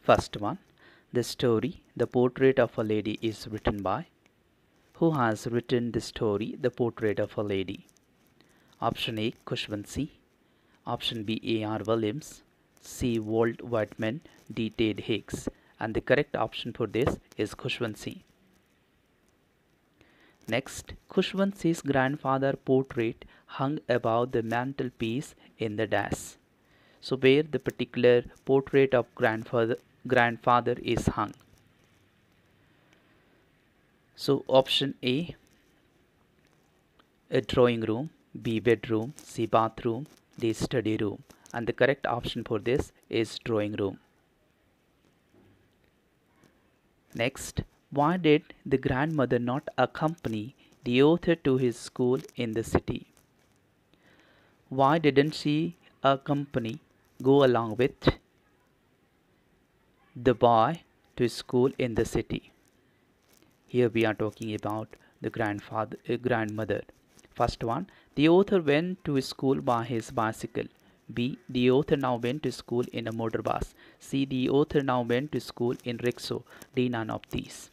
First one, the story, The Portrait of a Lady is written by. Who has written the story, The Portrait of a Lady? Option A, Khushwant. Option B, A.R. Williams. C, Walt Whitman. D, Ted Hicks. And the correct option for this is Khushwant. Next, Khushwant's grandfather portrait hung above the mantelpiece in the dash. So where the particular portrait of grandfather is hung. So option A, a drawing room, B, bedroom, C, bathroom, D, study room. And the correct option for this is drawing room. Next, why did the grandmother not accompany the author to his school in the city? Why didn't she go along with the boy to school in the city? Here we are talking about the grandmother. First one, the author went to school by his bicycle. B, the author now went to school in a motor bus. C, the author now went to school in rickshaw. D, none of these.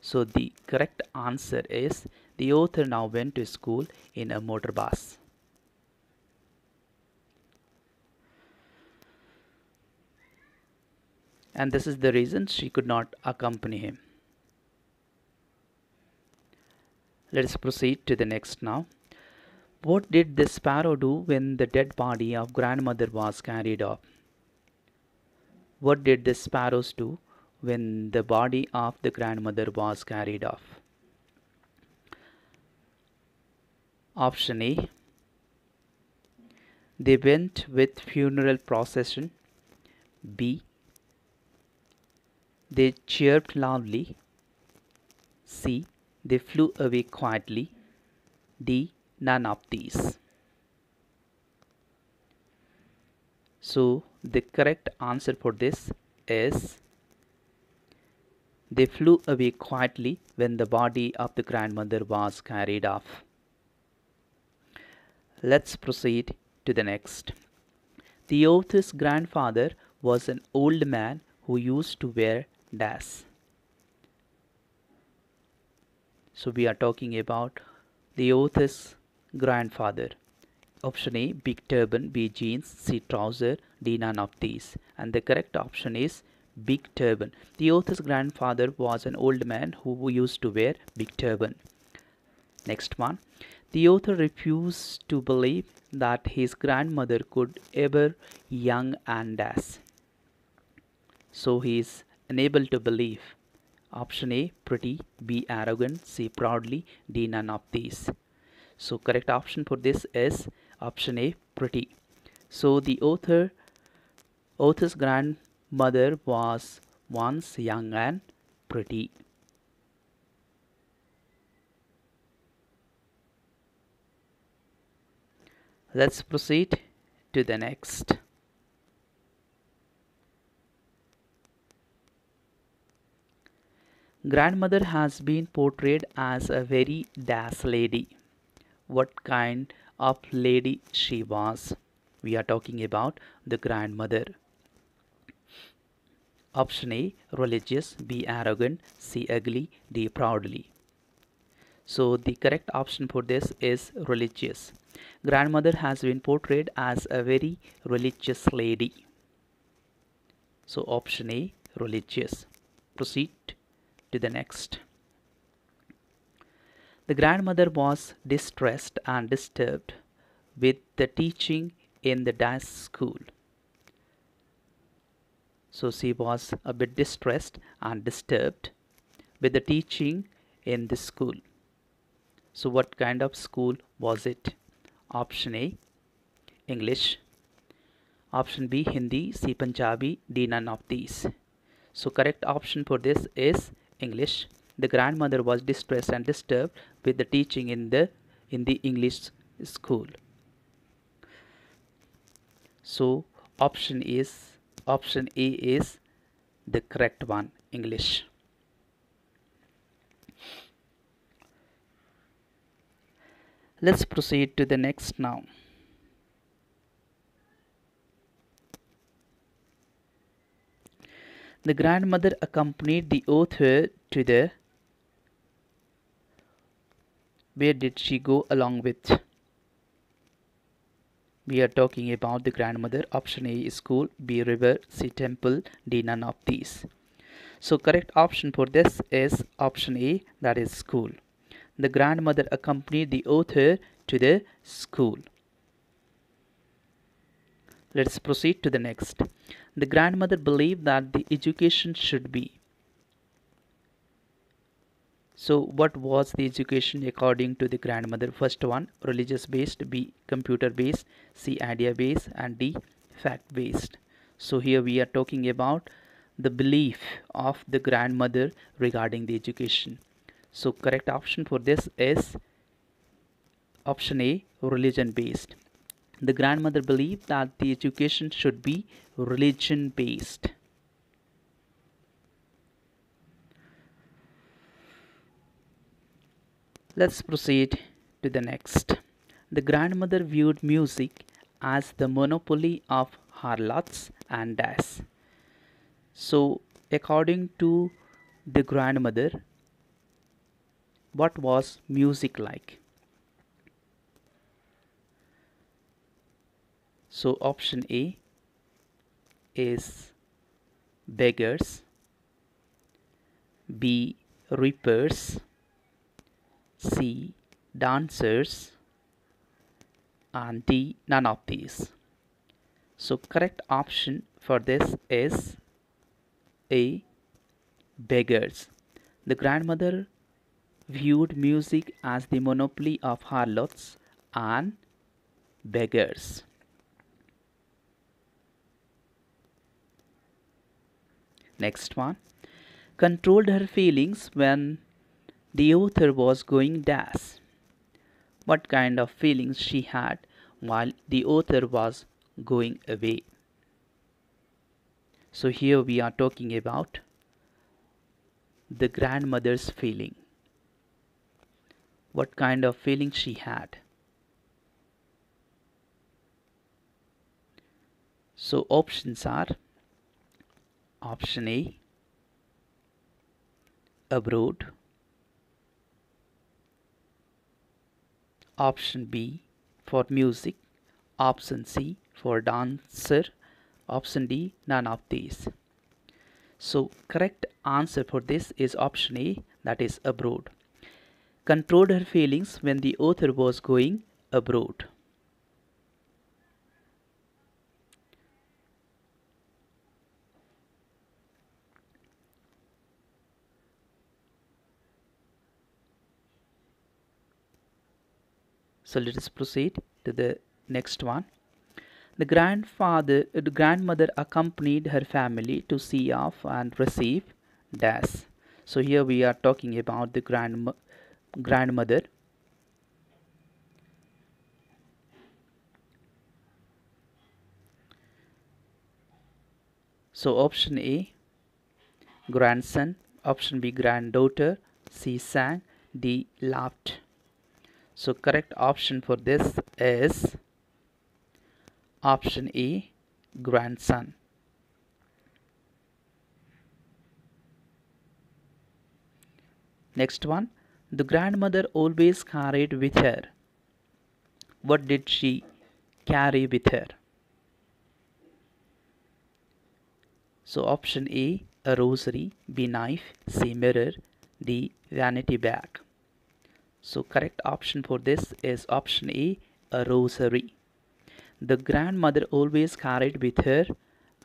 So the correct answer is the author now went to school in a motor bus. And this is the reason she could not accompany him. Let us proceed to the next now. What did the sparrow do when the dead body of grandmother was carried off? What did the sparrows do when the body of the grandmother was carried off? Option A, they went with funeral procession. B, they chirped loudly. C, they flew away quietly. D, none of these. So the correct answer for this is they flew away quietly when the body of the grandmother was carried off. Let's proceed to the next. The author's grandfather was an old man who used to wear dash. So we are talking about the author's grandfather. Option A, big turban, B, jeans, C, trouser, D, none of these. And the correct option is big turban. The author's grandfather was an old man who used to wear big turban. Next one. The author refused to believe that his grandmother could ever young and dash. So he is unable to believe. Option A, pretty, B, arrogant, C, proudly, D, none of these. So correct option for this is option A, pretty. So the author's grandmother was once young and pretty. Let's proceed to the next. Grandmother has been portrayed as a very dash lady. What kind of lady she was? We are talking about the grandmother. Option A, religious, B, arrogant, C, ugly, D, proudly. So the correct option for this is religious. Grandmother has been portrayed as a very religious lady. So option A, religious. Proceed to the next. The grandmother was distressed and disturbed with the teaching in the dance school. So she was a bit distressed and disturbed with the teaching in the school. So what kind of school was it? Option A, English. Option B, Hindi, C, Punjabi, D, none of these. So correct option for this is English. The grandmother was distressed and disturbed with the teaching in the English school. So option A is the correct one, English. Let's proceed to the next now. The grandmother accompanied the author to the. Where did she go along with? We are talking about the grandmother. Option A is school, B river, C temple, D none of these. So correct option for this is option A, that is school. The grandmother accompanied the author to the school. Let's proceed to the next. The grandmother believed that the education should be. So what was the education according to the grandmother? First one, religious based, B computer based, C idea based, and D fact based. So here we are talking about the belief of the grandmother regarding the education. So correct option for this is option A, religion based. The grandmother believed that the education should be religion based. Let's proceed to the next. The grandmother viewed music as the monopoly of harlots and dash. So according to the grandmother, what was music like? So option A is beggars, B reapers, C dancers, and D none of these. So correct option for this is A, beggars. The grandmother viewed music as the monopoly of harlots and beggars. Next one. Controlled her feelings when the author was going dash. What kind of feelings she had while the author was going away? So here we are talking about the grandmother's feeling. What kind of feeling she had? So options are option A, abroad, option B for music, option C for dancer, option D none of these. So correct answer for this is option A, that is abroad. Controlled her feelings when the author was going abroad. So let us proceed to the next one. The grandmother accompanied her family to see off and receive dash. So here we are talking about the grandmother. So option A, grandson, option B, granddaughter, C sang, D laughed. So correct option for this is option A, grandson. Next one. The grandmother always carried with her. What did she carry with her? So option A, a rosary, B knife, C mirror, D vanity bag. So correct option for this is option A, a rosary. The grandmother always carried with her,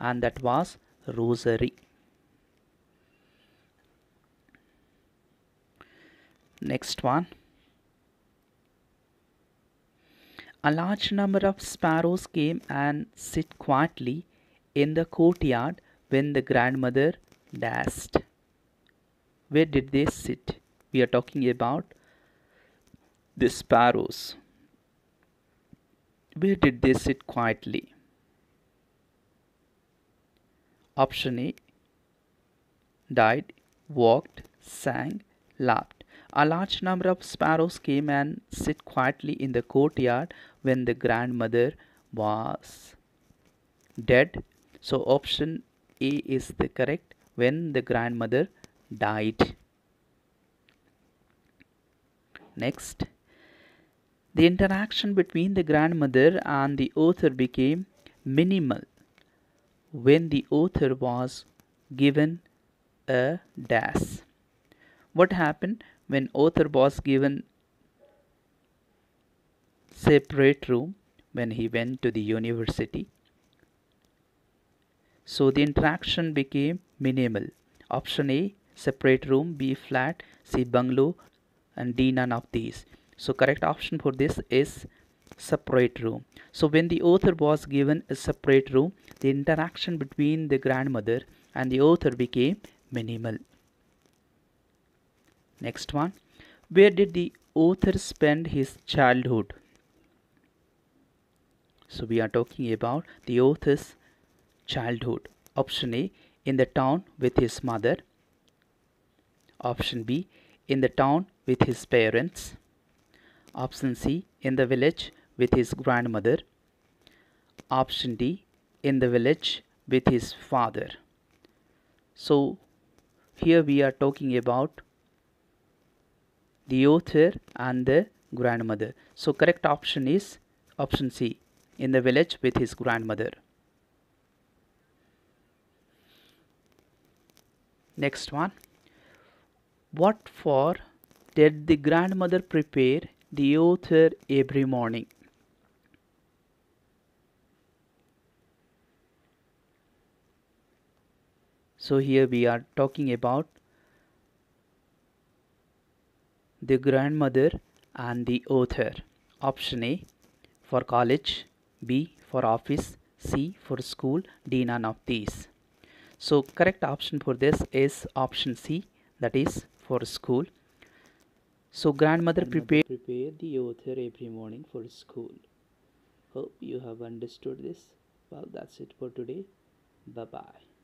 and that was rosary. Next one. A large number of sparrows came and sit quietly in the courtyard when the grandmother dashed. Where did they sit? We are talking about the sparrows. Where did they sit quietly? Option A, died, walked, sang, laughed. A large number of sparrows came and sit quietly in the courtyard when the grandmother was dead. So option A is the correct when the grandmother died. Next, the interaction between the grandmother and the author became minimal when the author was given a dash. What happened when author was given separate room when he went to the university? So the interaction became minimal. Option A, separate room, B, flat, C, bungalow, and D, none of these. So correct option for this is separate room. So when the author was given a separate room, the interaction between the grandmother and the author became minimal. Next one, where did the author spend his childhood? So we are talking about the author's childhood. Option A, in the town with his mother. Option B, in the town with his parents. Option C, in the village with his grandmother. Option D, in the village with his father. So here we are talking about the author and the grandmother. So correct option is option C, in the village with his grandmother. Next one, what for did the grandmother prepare the author every morning? So here we are talking about the grandmother and the author. Option A, for college, B, for office, C, for school, D, none of these. So correct option for this is option C, that is for school. So grandmother prepared the author every morning for school. Hope you have understood this. Well, that's it for today. Bye bye.